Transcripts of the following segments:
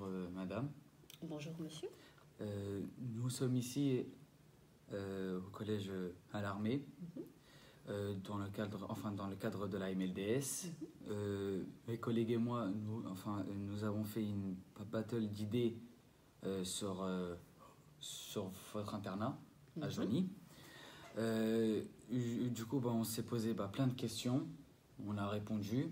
madame. Bonjour monsieur. Nous sommes ici au collège à l'armée, dans le cadre de la MLDS. Mes collègues et moi, nous avons fait une battle d'idées sur votre internat à Joigny. Du coup, on s'est posé plein de questions, on a répondu.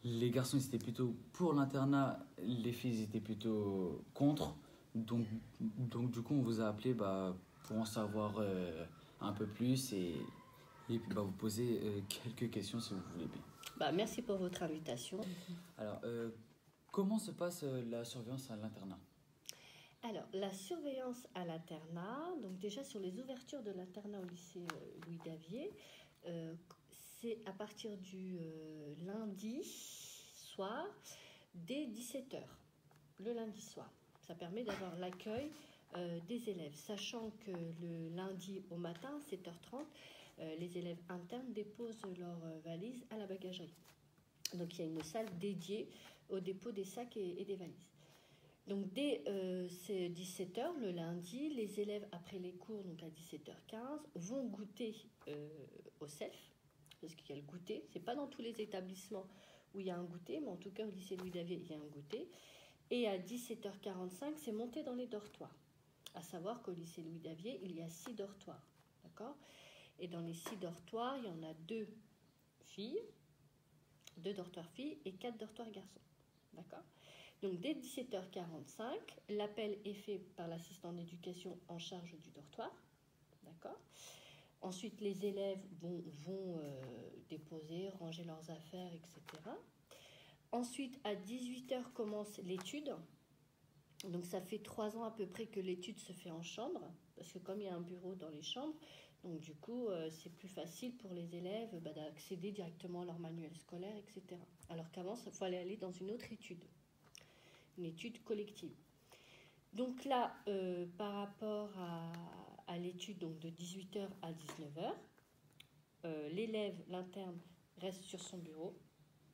Les garçons étaient plutôt pour l'internat, les filles étaient plutôt contre. Donc du coup, on vous a appelé pour en savoir un peu plus et puis vous poser quelques questions si vous voulez bien. Merci pour votre invitation. Alors, comment se passe la surveillance à l'internat? Alors, la surveillance à l'internat, donc déjà sur les ouvertures de l'internat au lycée Louis Davier, c'est à partir du lundi soir dès 17h, le lundi soir. Ça permet d'avoir l'accueil des élèves, sachant que le lundi au matin, 7h30, les élèves internes déposent leurs valises à la bagagerie. Donc il y a une salle dédiée au dépôt des sacs et des valises. Donc dès 17h le lundi, les élèves après les cours, donc à 17h15, vont goûter au self, parce qu'il y a le goûter. C'est pas dans tous les établissements où il y a un goûter, mais en tout cas au lycée Louis Davier, il y a un goûter. Et à 17h45, c'est monté dans les dortoirs. À savoir qu'au lycée Louis Davier, il y a 6 dortoirs, d'accord? Et dans les 6 dortoirs, il y en a 2 filles, 2 dortoirs filles et 4 dortoirs garçons, d'accord? Donc dès 17h45, l'appel est fait par l'assistant d'éducation en charge du dortoir, d'accord? Ensuite, les élèves vont déposer, ranger leurs affaires, etc. Ensuite, à 18h commence l'étude. Donc ça fait 3 ans à peu près que l'étude se fait en chambre, parce que comme il y a un bureau dans les chambres, donc du coup c'est plus facile pour les élèves d'accéder directement à leur manuel scolaire, etc. Alors qu'avant, il fallait aller dans une autre étude, une étude collective. Donc là, par rapport à l'étude donc de 18h à 19h, l'élève, l'interne, reste sur son bureau.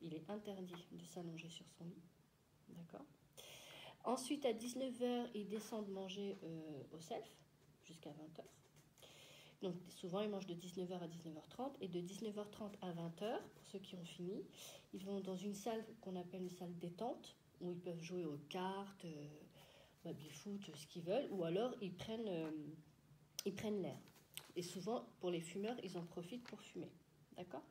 Il est interdit de s'allonger sur son lit. D'accord ? Ensuite, à 19h, ils descendent manger au self jusqu'à 20h. Donc souvent, ils mangent de 19h à 19h30 et de 19h30 à 20h, pour ceux qui ont fini, ils vont dans une salle qu'on appelle une salle détente, où ils peuvent jouer aux cartes, baby-foot, ce qu'ils veulent, ou alors ils prennent l'air. Et souvent, pour les fumeurs, ils en profitent pour fumer. D'accord ?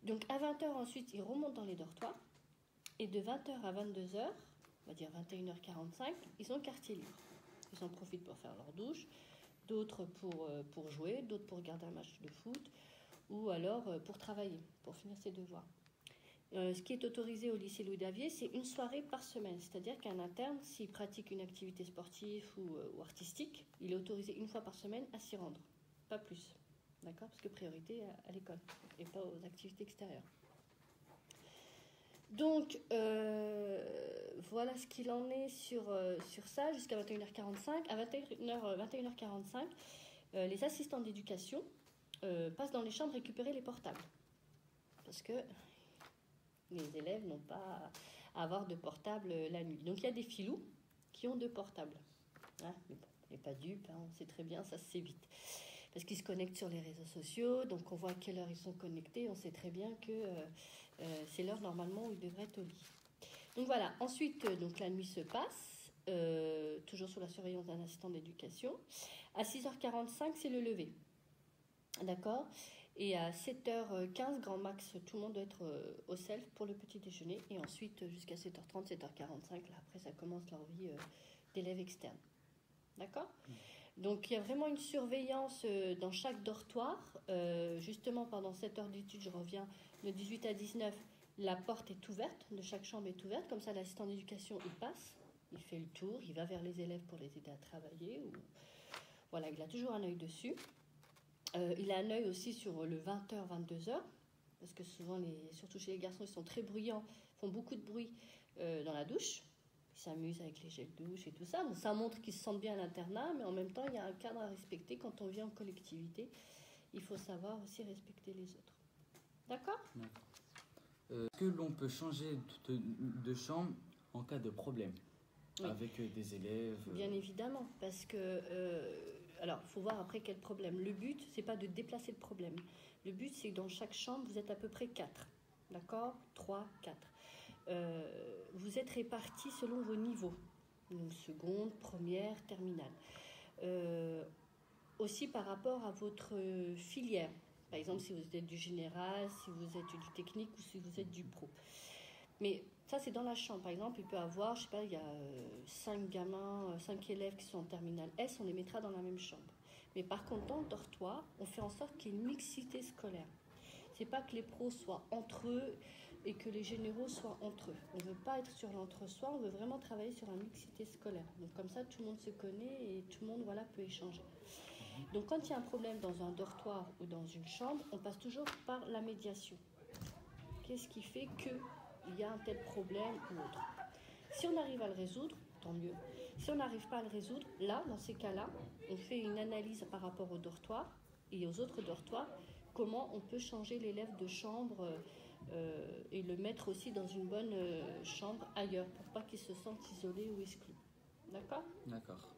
Donc à 20h, ensuite, ils remontent dans les dortoirs. Et de 20h à 22h, on va dire 21h45, ils ont quartier libre. Ils en profitent pour faire leur douche, d'autres pour jouer, d'autres pour regarder un match de foot, ou alors pour travailler, pour finir ses devoirs. Ce qui est autorisé au lycée Louis Davier, c'est une soirée par semaine. C'est-à-dire qu'un interne, s'il pratique une activité sportive ou artistique, il est autorisé une fois par semaine à s'y rendre. Pas plus. D'accord ? Parce que priorité à l'école et pas aux activités extérieures. Donc, voilà ce qu'il en est sur ça, jusqu'à 21h45. À 21h45, les assistants d'éducation passent dans les chambres récupérer les portables. Parce que les élèves n'ont pas à avoir de portable la nuit. Donc, il y a des filous qui ont 2 portables. Hein, mais bon, on n'est pas dupes, on sait très bien, ça se sait vite. Parce qu'ils se connectent sur les réseaux sociaux, donc on voit à quelle heure ils sont connectés, on sait très bien que c'est l'heure normalement où ils devraient être au lit. Donc voilà, ensuite donc la nuit se passe, toujours sous la surveillance d'un assistant d'éducation. À 6h45, c'est le lever. D'accord ? Et à 7h15, grand max, tout le monde doit être au self pour le petit déjeuner. Et ensuite, jusqu'à 7h30, 7h45, là, après, ça commence leur vie d'élèves externes. D'accord ? Donc, il y a vraiment une surveillance dans chaque dortoir. Justement, pendant 7 heures d'études, je reviens, de 18 à 19, la porte est ouverte, de chaque chambre est ouverte. Comme ça, l'assistant d'éducation, il passe, il fait le tour, il va vers les élèves pour les aider à travailler. Voilà, il a toujours un œil dessus. Il a un œil aussi sur le 20h, 22h, parce que souvent, surtout chez les garçons, ils sont très bruyants, font beaucoup de bruit dans la douche. Ils s'amusent avec les gels de douche et tout ça. Donc ça montre qu'ils se sentent bien à l'internat, mais en même temps, il y a un cadre à respecter. Quand on vient en collectivité, il faut savoir aussi respecter les autres. D'accord ? Est-ce que l'on peut changer de chambre en cas de problème Oui. avec des élèves. Bien évidemment, parce que alors il faut voir après quel problème. Le but, c'est pas de déplacer le problème. Le but, c'est que dans chaque chambre, vous êtes à peu près 4. D'accord, 3, 4. Vous êtes répartis selon vos niveaux, donc seconde, première, terminale. Aussi par rapport à votre filière. Par exemple, si vous êtes du général, si vous êtes du technique ou si vous êtes du pro. Mais ça, c'est dans la chambre. Par exemple, il peut y avoir, je sais pas, il y a 5 gamins, 5 élèves qui sont en terminale S, on les mettra dans la même chambre. Mais par contre, dans le dortoir, on fait en sorte qu'il y ait une mixité scolaire. C'est pas que les pros soient entre eux et que les généraux soient entre eux. On ne veut pas être sur l'entre-soi, on veut vraiment travailler sur la mixité scolaire. Donc comme ça, tout le monde se connaît et tout le monde peut échanger. Donc quand il y a un problème dans un dortoir ou dans une chambre, on passe toujours par la médiation. Qu'est-ce qui fait qu'il y a un tel problème ou autre? Si on arrive à le résoudre, tant mieux. Si on n'arrive pas à le résoudre, là, dans ces cas-là, on fait une analyse par rapport au dortoir et aux autres dortoirs, comment on peut changer l'élève de chambre et le mettre aussi dans une bonne chambre ailleurs, pour pas qu'il se sente isolé ou exclu. D'accord? D'accord.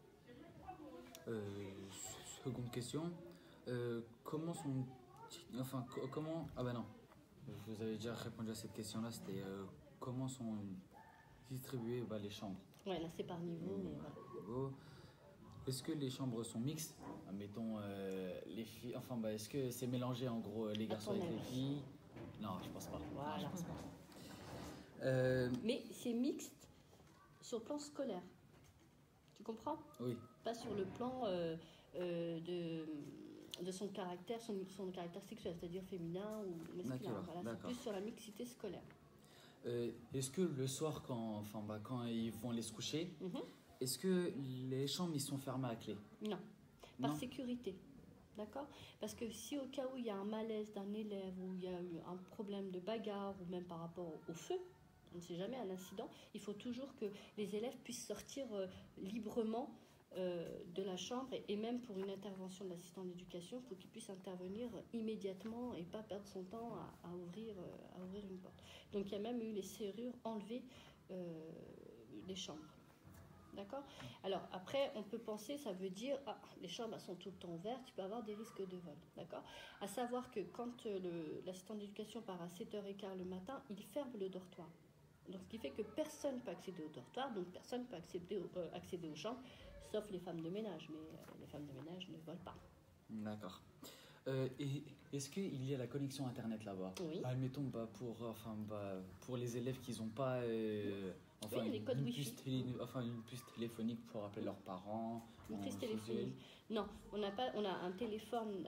Seconde question. Comment sont... Enfin, comment... Ah bah non. Je vous avais déjà répondu à cette question-là. C'était comment sont distribuées les chambres. Ouais, là c'est par niveau, mais voilà. Niveau. Est-ce que les chambres sont mixtes? Mettons les filles... Enfin, est-ce que c'est mélangé en gros les garçons avec les filles? Non, je pense pas. Voilà. Non, je pense pas. Mais c'est mixte sur le plan scolaire. Tu comprends? Oui. Pas sur le plan de son caractère, son caractère sexuel, c'est-à-dire féminin ou masculin. Voilà, c'est plus sur la mixité scolaire. Est-ce que le soir, quand ils vont aller se coucher, est-ce que les chambres ils sont fermées à clé? Non, par sécurité. D'accord? Parce que si au cas où il y a un malaise d'un élève ou il y a eu un problème de bagarre ou même par rapport au feu, on ne sait jamais, un incident, il faut toujours que les élèves puissent sortir librement de la chambre et même pour une intervention de l'assistant d'éducation, il faut qu'il puisse intervenir immédiatement et pas perdre son temps à ouvrir une porte. Donc il y a même eu les serrures enlevées des chambres. D'accord? Alors après, on peut penser, ça veut dire, les chambres sont tout le temps ouvertes, tu peux avoir des risques de vol. D'accord? À savoir que quand l'assistant d'éducation part à 7h15 le matin, il ferme le dortoir. Donc ce qui fait que personne ne peut accéder au dortoir, donc personne ne peut accéder aux chambres, sauf les femmes de ménage. Mais les femmes de ménage ne volent pas. D'accord. Et est-ce qu'il y a la connexion Internet là-bas? Oui. Admettons pour les élèves qui n'ont pas les codes une puce téléphonique pour appeler leurs parents. Une puce téléphonique. Non, on a un téléphone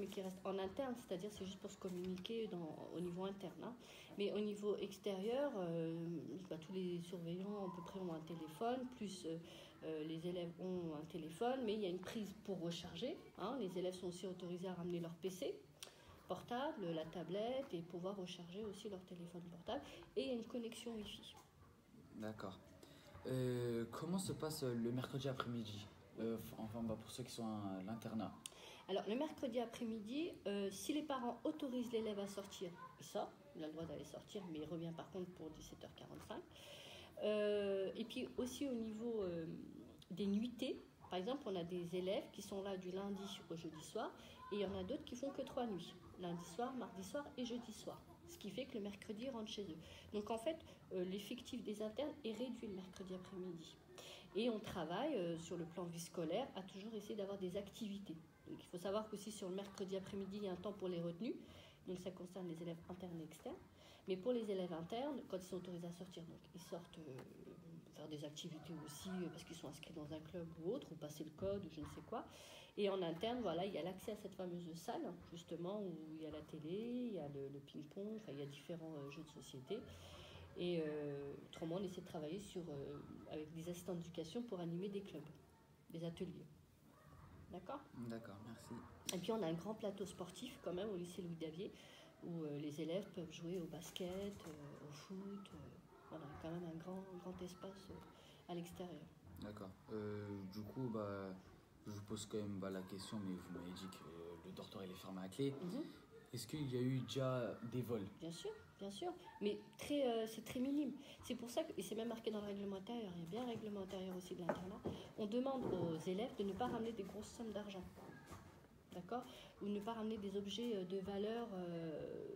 mais qui reste en interne, c'est-à-dire c'est juste pour se communiquer au niveau interne. Hein. Mais au niveau extérieur, tous les surveillants à peu près ont un téléphone, plus les élèves ont un téléphone, mais il y a une prise pour recharger. Hein. Les élèves sont aussi autorisés à ramener leur PC portable, la tablette et pouvoir recharger aussi leur téléphone portable. Et il y a une connexion Wi-Fi. D'accord. Comment se passe le mercredi après-midi pour ceux qui sont à l'internat? Alors, le mercredi après-midi, si les parents autorisent l'élève à sortir, il sort. Il a le droit d'aller sortir, mais il revient par contre pour 17h45. Et puis aussi au niveau des nuitées, par exemple, on a des élèves qui sont là du lundi au jeudi soir, et il y en a d'autres qui font que 3 nuits. Lundi soir, mardi soir et jeudi soir. Ce qui fait que le mercredi, ils rentrent chez eux. Donc en fait, l'effectif des internes est réduit le mercredi après-midi. Et on travaille sur le plan vie scolaire à toujours essayer d'avoir des activités. Donc il faut savoir qu'aussi sur le mercredi après-midi, il y a un temps pour les retenues. Donc ça concerne les élèves internes et externes. Mais pour les élèves internes, quand ils sont autorisés à sortir, donc ils sortent faire des activités aussi parce qu'ils sont inscrits dans un club ou autre, ou passer le code ou je ne sais quoi. Et en interne, voilà, il y a l'accès à cette fameuse salle, justement, où il y a la télé, il y a le ping-pong, il y a différents jeux de société. Et autrement, on essaie de travailler avec des assistants d'éducation pour animer des clubs, des ateliers. D'accord? D'accord, merci. Et puis on a un grand plateau sportif quand même au lycée Louis Davier, où les élèves peuvent jouer au basket, au foot. Voilà, quand même un grand espace à l'extérieur. D'accord. Du coup, je vous pose quand même la question, mais vous m'avez dit que le dortoir il est fermé à clé. Est-ce qu'il y a eu déjà des vols? Bien sûr, bien sûr, mais c'est très minime. C'est pour ça que, et c'est même marqué dans le règlement intérieur, il y a bien un règlement intérieur aussi de l'internat, on demande aux élèves de ne pas ramener des grosses sommes d'argent. D'accord? Ou ne pas ramener des objets de valeur,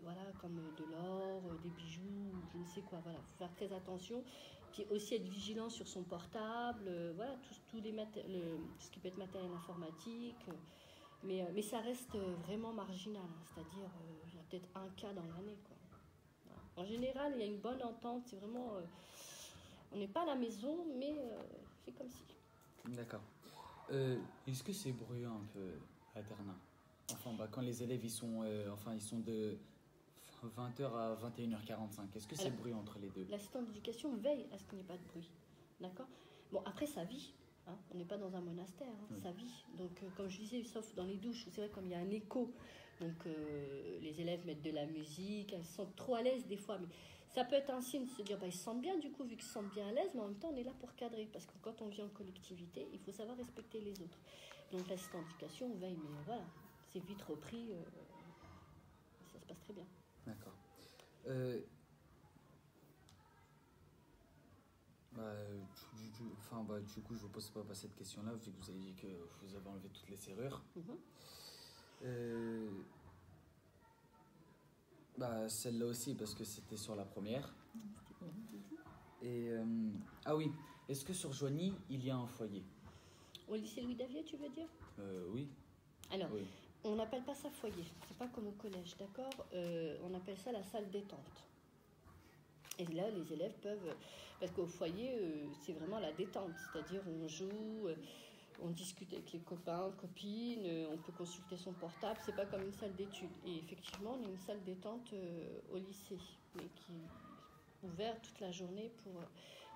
voilà, comme de l'or, des bijoux, je ne sais quoi. Voilà, faut faire très attention. Puis aussi être vigilant sur son portable, voilà, tout ce qui peut être matériel informatique. Mais ça reste vraiment marginal, hein, c'est-à-dire il y a peut-être un cas dans l'année, quoi. Voilà. En général, il y a une bonne entente. C'est vraiment, on n'est pas à la maison, mais c'est comme si. D'accord. Est-ce que c'est bruyant un peu à l'internat? Enfin, quand les élèves ils sont de 20h à 21h45. Est-ce que c'est bruyant entre les deux? L'assistant d'éducation veille à ce qu'il n'y ait pas de bruit. D'accord? Bon, après, ça vit. Hein, on n'est pas dans un monastère, hein, ça vit. Donc, comme je disais, sauf dans les douches, c'est vrai, comme il y a un écho, donc les élèves mettent de la musique, elles se sentent trop à l'aise des fois, mais ça peut être un signe de se dire, ils se sentent bien du coup, vu qu'ils se sentent bien à l'aise, mais en même temps, on est là pour cadrer, parce que quand on vit en collectivité, il faut savoir respecter les autres. Donc, l'assistant d'éducation veille, mais voilà, c'est vite repris, ça se passe très bien. D'accord. Du coup, je vous pose pas cette question-là, vu que vous avez dit que vous avez enlevé toutes les serrures. Celle-là aussi, parce que c'était sur la première. Et ah oui, est-ce que sur Joigny, il y a un foyer? Au lycée Louis Davier, tu veux dire? Oui. Alors, oui. On n'appelle pas ça foyer, c'est pas comme au collège, d'accord? On appelle ça la salle détente. Et là, les élèves peuvent... Parce qu'au foyer, c'est vraiment la détente, c'est-à-dire on joue, on discute avec les copains, copines, on peut consulter son portable, c'est pas comme une salle d'études. Et effectivement, on a une salle détente au lycée, mais qui est ouverte toute la journée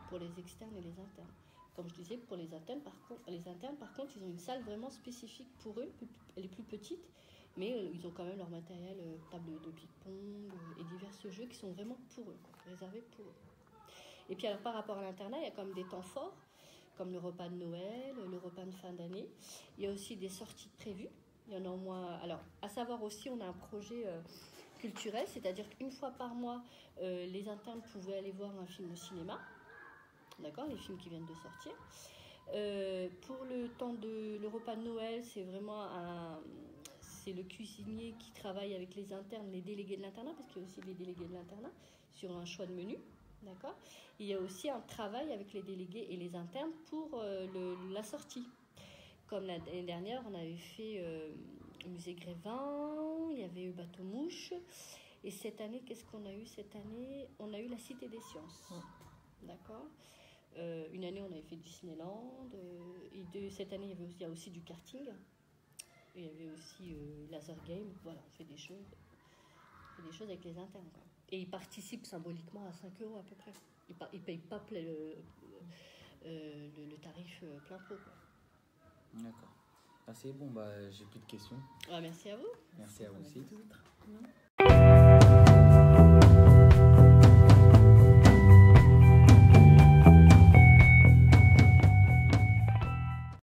pour les externes et les internes. Comme je disais, pour les internes, par contre, ils ont une salle vraiment spécifique pour eux. Elle est plus petite, mais ils ont quand même leur matériel, table de ping-pong et divers jeux qui sont vraiment pour eux, réservés pour eux. Et puis alors, par rapport à l'internat, il y a quand même des temps forts, comme le repas de Noël, le repas de fin d'année. Il y a aussi des sorties prévues. Il y en a au moins... Alors, à savoir aussi, on a un projet culturel, c'est-à-dire qu'une fois par mois, les internes pouvaient aller voir un film au cinéma. D'accord, les films qui viennent de sortir. Pour le repas de Noël, c'est vraiment c'est le cuisinier qui travaille avec les internes, les délégués de l'internat, parce qu'il y a aussi les délégués de l'internat, sur un choix de menu. D'accord. Il y a aussi un travail avec les délégués et les internes pour la sortie. Comme l'année dernière, on avait fait le musée Grévin, il y avait eu Bateau Mouche. Et cette année, qu'est-ce qu'on a eu cette année? On a eu la Cité des Sciences. D'accord. Une année, on avait fait Disneyland. Cette année, il y a aussi du karting. Il y avait aussi laser game. Voilà, on fait des choses avec les internes, quoi. Et ils participent symboliquement à 5 € à peu près. Ils ne payent pas le tarif plein pot, quoi. D'accord. C'est bon, j'ai plus de questions. Merci à vous. Merci à vous aussi.